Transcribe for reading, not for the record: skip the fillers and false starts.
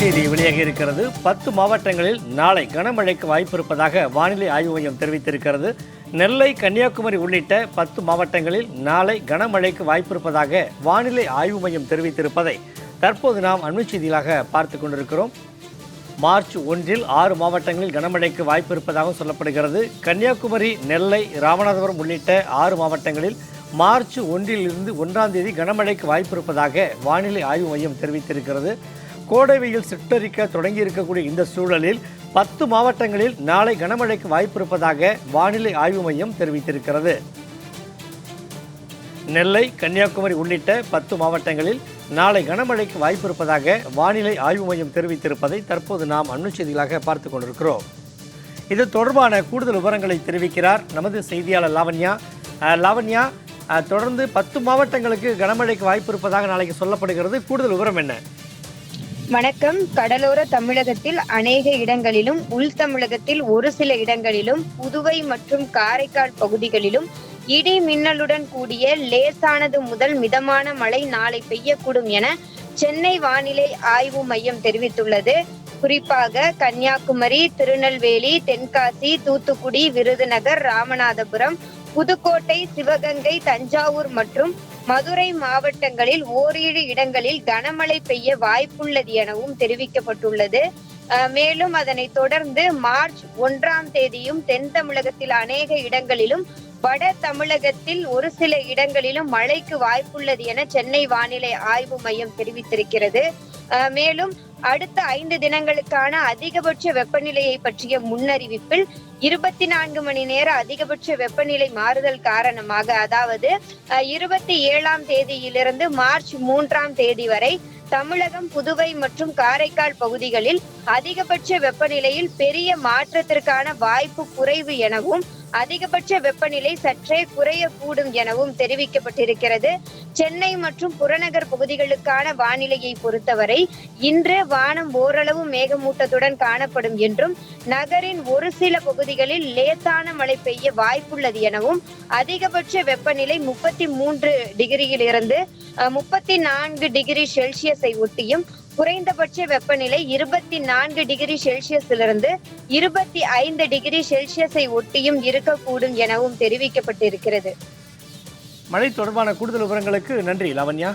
செய்தி வெளியாகி இருக்கிறது. 10 மாவட்டங்களில் நாளை கனமழைக்கு வாய்ப்பு இருப்பதாக வானிலை ஆய்வு மையம் தெரிவித்திருக்கிறது. நெல்லை, கன்னியாகுமரி உள்ளிட்ட 10 மாவட்டங்களில் நாளை கனமழைக்கு வாய்ப்பு இருப்பதாக வானிலை ஆய்வு மையம் தெரிவித்திருப்பதை தற்போது நாம் அண்மை செய்திகளாக பார்த்து கொண்டிருக்கிறோம். மார்ச் 1 6 மாவட்டங்களில் கனமழைக்கு வாய்ப்பு இருப்பதாக சொல்லப்படுகிறது. கன்னியாகுமரி, நெல்லை, ராமநாதபுரம் உள்ளிட்ட 6 மாவட்டங்களில் மார்ச் 1 1ஆம் தேதி கனமழைக்கு வாய்ப்பு இருப்பதாக வானிலை ஆய்வு மையம் தெரிவித்திருக்கிறது. கோடை வெயில் சிற்றரிக்க தொடங்கி இருக்கக்கூடிய இந்த சூழலில் 10 மாவட்டங்களில் நாளை கனமழைக்கு வாய்ப்பு இருப்பதாக வானிலை ஆய்வு மையம் தெரிவித்திருக்கிறது. நெல்லை, கன்னியாகுமரி உள்ளிட்ட 10 மாவட்டங்களில் நாளை கனமழைக்கு வாய்ப்பு இருப்பதாக வானிலை ஆய்வு மையம் தெரிவித்திருப்பதை தற்போது நாம் அண்மை செய்திகளாக பார்த்து கொண்டிருக்கிறோம். இது தொடர்பான கூடுதல் விவரங்களை தெரிவிக்கிறார் நமது செய்தியாளர் லாவண்யா. லாவண்யா, தொடர்ந்து 10 மாவட்டங்களுக்கு கனமழைக்கு வாய்ப்பு இருப்பதாக நாளைக்கு சொல்லப்படுகிறது. கூடுதல் விவரம் என்ன? வணக்கம். கடலோர தமிழகத்தில் அநேக இடங்களிலும், உள் தமிழகத்தில் ஒரு சில இடங்களிலும், புதுவை மற்றும் காரைக்கால் பகுதிகளிலும் இடி மின்னலுடன் கூடிய லேசானது முதல் மிதமான மழை நாளை பெய்யக்கூடும் என சென்னை வானிலை ஆய்வு மையம் தெரிவித்துள்ளது. குறிப்பாக கன்னியாகுமரி, திருநெல்வேலி, தென்காசி, தூத்துக்குடி, விருதுநகர், ராமநாதபுரம், புதுக்கோட்டை, சிவகங்கை, தஞ்சாவூர் மற்றும் மதுரை மாவட்டங்களில் ஓரிரு இடங்களில் கனமழை பெய்ய வாய்ப்புள்ளது எனவும் தெரிவிக்கப்பட்டுள்ளது. மேலும் அதனை தொடர்ந்து மார்ச் 1ஆம் தேதியும் தென் தமிழகத்தில் அநேக இடங்களிலும், வட தமிழகத்தில் ஒரு சில இடங்களிலும் மழைக்கு வாய்ப்புள்ளது என சென்னை வானிலை ஆய்வு மையம் தெரிவித்திருக்கிறது. மேலும் அடுத்த 5 தினங்களுக்கான அதிகபட்ச வெப்பநிலையை பற்றிய முன்னறிவிப்பில் 24 மணி நேர அதிகபட்ச வெப்பநிலை மாறுதல் காரணமாக, அதாவது 27ஆம் தேதியிலிருந்து மார்ச் 3ஆம் தேதி வரை தமிழகம், புதுவை மற்றும் காரைக்கால் பகுதிகளில் அதிகபட்ச வெப்பநிலையில் பெரிய மாற்றத்திற்கான வாய்ப்பு குறைவு எனவும், அதிகபட்ச வெப்பநிலை சற்றே குறையக்கூடும் எனவும் தெரிவிக்கப்பட்டிருக்கிறது. சென்னை மற்றும் புறநகர் பகுதிகளுக்கான வானிலையை பொறுத்தவரை இன்று வானம் ஓரளவு மேகமூட்டத்துடன் காணப்படும் என்றும், நகரின் ஒரு சில பகுதிகளில் லேசான மழை பெய்ய வாய்ப்புள்ளது எனவும், அதிகபட்ச வெப்பநிலை 33 டிகிரியில் இருந்து 34 டிகிரி செல்சியஸை ஒட்டியும், குறைந்தபட்ச வெப்பநிலை 24 டிகிரி செல்சியஸிலிருந்து 25 டிகிரி செல்சியஸை ஒட்டியும் இருக்கக்கூடும் எனவும் தெரிவிக்கப்பட்டிருக்கிறது. மழை தொடர்பான கூடுதல் விவரங்களுக்கு நன்றி லாவண்யா.